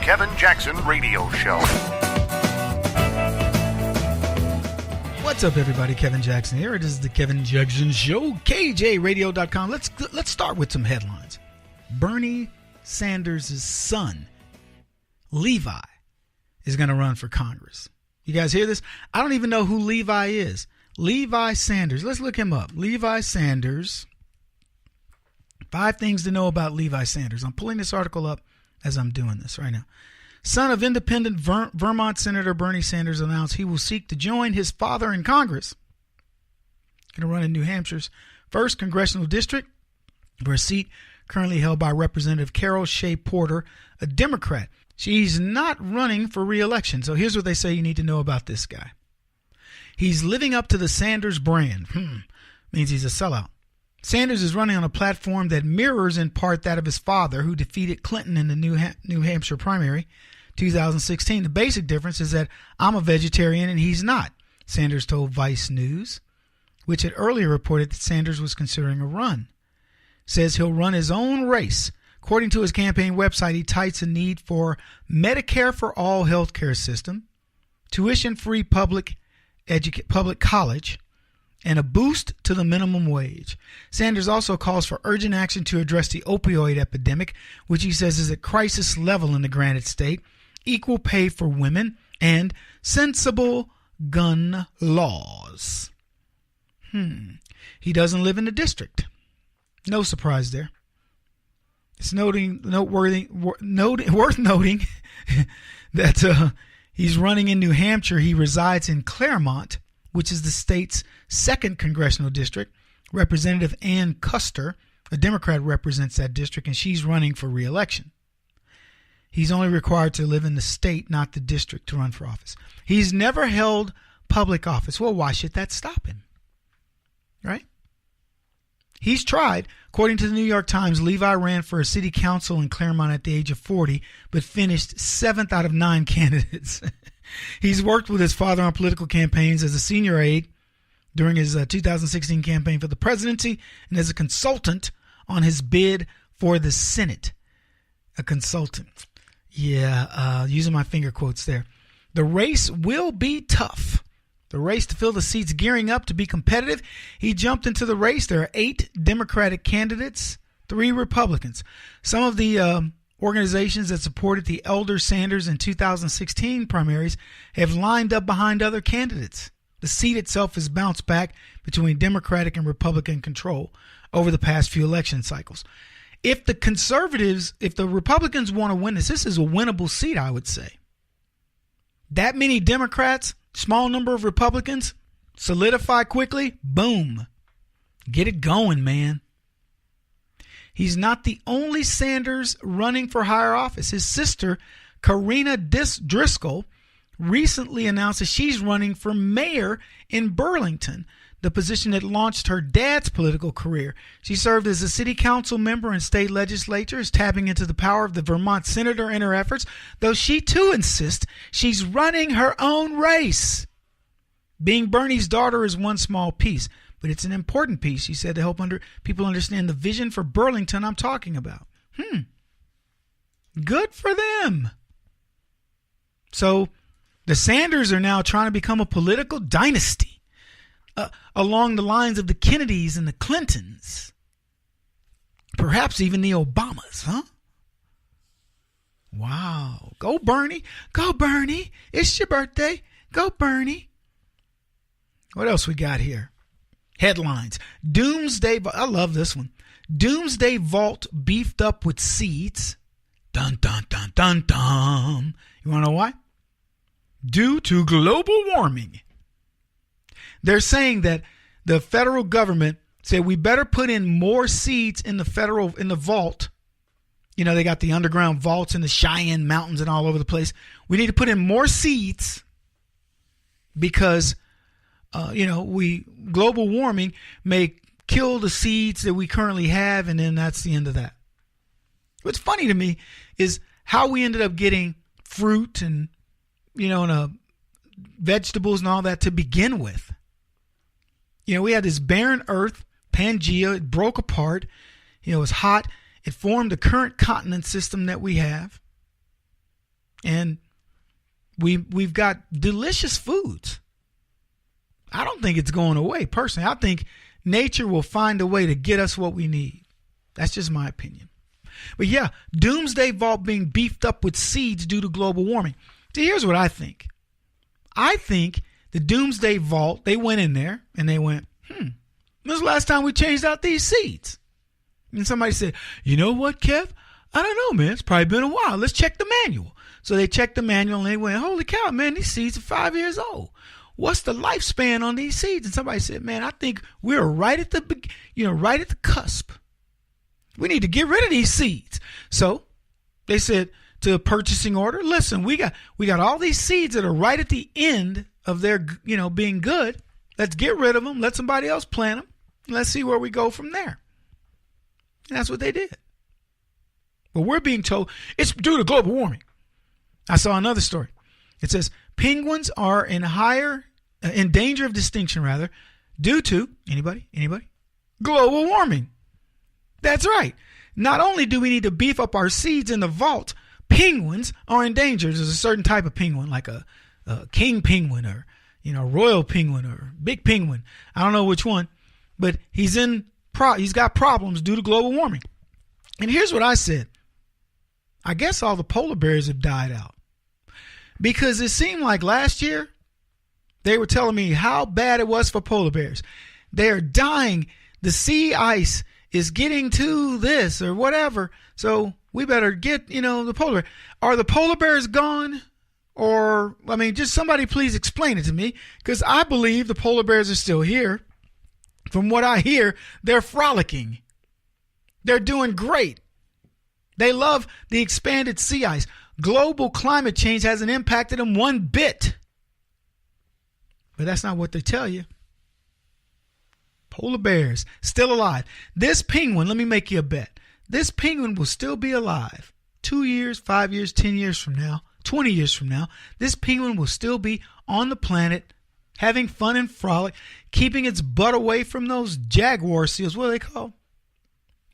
Kevin Jackson Radio Show. What's up, everybody? Kevin Jackson here. It is the Kevin Jackson Show, KJRadio.com. Let's start with some headlines. Bernie Sanders' son, Levi, is going to run for Congress. You guys hear this? I don't even know who Levi is. Levi Sanders. Let's look him up. Levi Sanders. 5 things to know about Levi Sanders. I'm pulling this article up as I'm doing this right now. Son of independent Vermont Senator Bernie Sanders announced he will seek to join his father in Congress. Going to run in New Hampshire's 1st Congressional District, for a seat currently held by Representative Carol Shea Porter, a Democrat. She's not running for re-election. So here's what they say you need to know about this guy. He's living up to the Sanders brand. Means he's a sellout. Sanders is running on a platform that mirrors in part that of his father, who defeated Clinton in the New Hampshire primary 2016. The basic difference is that I'm a vegetarian and he's not, Sanders told Vice News, which had earlier reported that Sanders was considering a run. Says he'll run his own race. According to his campaign website, he cites a need for Medicare for all health care system, tuition-free public college, and a boost to the minimum wage. Sanders also calls for urgent action to address the opioid epidemic, which he says is at crisis level in the granite state, equal pay for women, and sensible gun laws. He doesn't live in the district. No surprise there. It's worth noting that he's running in New Hampshire. He resides in Claremont, which is the state's 2nd congressional district. Representative Ann Custer, a Democrat, represents that district, and she's running for re-election. He's only required to live in the state, not the district, to run for office. He's never held public office. Well, why should that stop him? Right? He's tried. According to the New York Times, Levi ran for a city council in Claremont at the age of 40, but finished 7th out of 9 candidates. He's worked with his father on political campaigns as a senior aide during his 2016 campaign for the presidency and as a consultant on his bid for the Senate. A consultant. Yeah, using my finger quotes there. The race will be tough. The race to fill the seats gearing up to be competitive. He jumped into the race. There are 8 Democratic candidates, 3 Republicans. Some of the organizations that supported the elder Sanders in 2016 primaries have lined up behind other candidates. The seat itself has bounced back between Democratic and Republican control over the past few election cycles. If the Republicans want to win this is a winnable seat, I would say. That many Democrats, small number of Republicans, solidify quickly, boom. Get it going, man. He's not the only Sanders running for higher office. His sister, Karina Driscoll, recently announced that she's running for mayor in Burlington, the position that launched her dad's political career. She served as a city council member and state legislature, is tapping into the power of the Vermont senator in her efforts, though she too insists she's running her own race. Being Bernie's daughter is one small piece, but it's an important piece, she said, to help people understand the vision for Burlington I'm talking about. Good for them. So the Sanders are now trying to become a political dynasty along the lines of the Kennedys and the Clintons. Perhaps even the Obamas, huh? Wow. Go Bernie. Go Bernie. It's your birthday. Go Bernie. What else we got here? Headlines. Doomsday. I love this one. Doomsday Vault beefed up with seeds. Dun, dun, dun, dun, dun. You want to know why? Due to global warming. They're saying that the federal government said we better put in more seeds in the vault. You know, they got the underground vaults in the Cheyenne Mountains and all over the place. We need to put in more seeds because, global warming may kill the seeds that we currently have, and then that's the end of that. What's funny to me is how we ended up getting fruit and, vegetables and all that to begin with. We had this barren earth, Pangea. It broke apart. It was hot. It formed the current continent system that we have. And we've got delicious foods. I don't think it's going away, personally. I think nature will find a way to get us what we need. That's just my opinion. But yeah, Doomsday Vault being beefed up with seeds due to global warming. See, here's what I think. I think the Doomsday Vault, they went in there and they went, when's the last time we changed out these seeds? And somebody said, you know what, Kev? I don't know, man. It's probably been a while. Let's check the manual. So they checked the manual and they went, holy cow, man, these seeds are 5 years old. What's the lifespan on these seeds? And somebody said, man, I think we're right at the cusp. We need to get rid of these seeds. So they said to the purchasing order, listen, we got all these seeds that are right at the end of their, being good. Let's get rid of them. Let somebody else plant them. Let's see where we go from there. And that's what they did. But we're being told it's due to global warming. I saw another story. It says penguins are in danger of extinction, due to anybody? Global warming. That's right. Not only do we need to beef up our seeds in the vault, penguins are in danger. There's a certain type of penguin, like a king penguin or royal penguin or big penguin. I don't know which one, but he's got problems due to global warming. And here's what I said. I guess all the polar bears have died out. Because it seemed like last year, they were telling me how bad it was for polar bears. They're dying. The sea ice is getting to this or whatever. So we better get, the polar bear. Are the polar bears gone? Or, just somebody please explain it to me. Because I believe the polar bears are still here. From what I hear, they're frolicking. They're doing great. They love the expanded sea ice. Global climate change hasn't impacted them one bit. But that's not what they tell you. Polar bears, still alive. This penguin, let me make you a bet. This penguin will still be alive 2 years, 5 years, 10 years from now, 20 years from now. This penguin will still be on the planet, having fun and frolic, keeping its butt away from those jaguar seals. What are they called?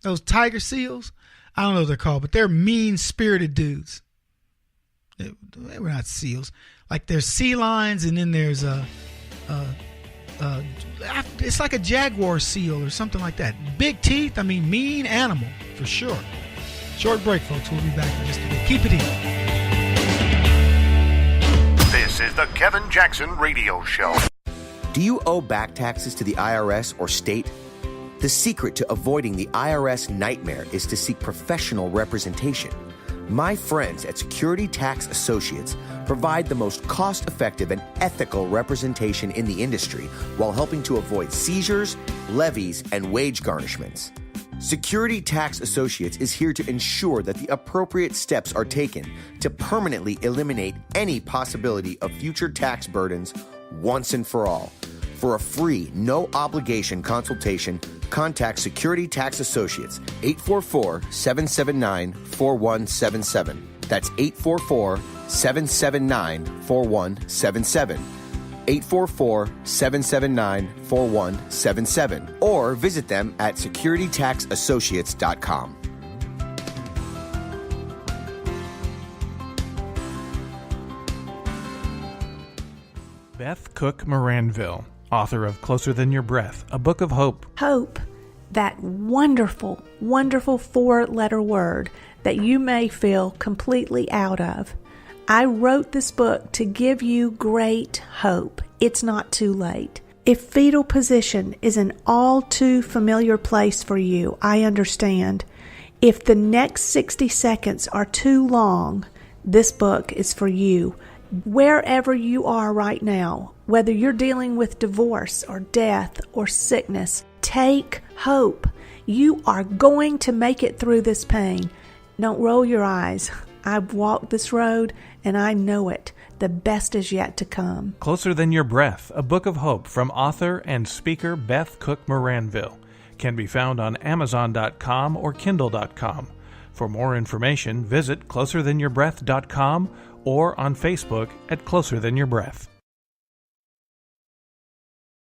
Those tiger seals? I don't know what they're called, but they're mean-spirited dudes. They were not seals. Like there's sea lions, and then there's it's like a jaguar seal or something like that. Big teeth. Mean animal for sure. Short break, folks. We'll be back in just a bit. Keep it here. This is the Kevin Jackson Radio Show. Do you owe back taxes to the IRS or state? The secret to avoiding the IRS nightmare is to seek professional representation. My friends at Security Tax Associates provide the most cost-effective and ethical representation in the industry while helping to avoid seizures, levies, and wage garnishments. Security Tax Associates is here to ensure that the appropriate steps are taken to permanently eliminate any possibility of future tax burdens once and for all. For a free, no-obligation consultation, contact Security Tax Associates, 844-779-4177. That's 844-779-4177. 844-779-4177. Or visit them at securitytaxassociates.com. Beth Cook Moranville, author of Closer Than Your Breath, a book of hope. Hope, that wonderful, wonderful 4-letter word that you may feel completely out of. I wrote this book to give you great hope. It's not too late. If fetal position is an all too familiar place for you, I understand. If the next 60 seconds are too long, this book is for you. Wherever you are right now, whether you're dealing with divorce or death or sickness, take hope. You are going to make it through this pain. Don't roll your eyes. I've walked this road and I know it. The best is yet to come. Closer Than Your Breath, a book of hope from author and speaker Beth Cook Moranville, can be found on Amazon.com or Kindle.com. For more information, visit closerthanyourBreath.com or on Facebook at Closer Than Your Breath.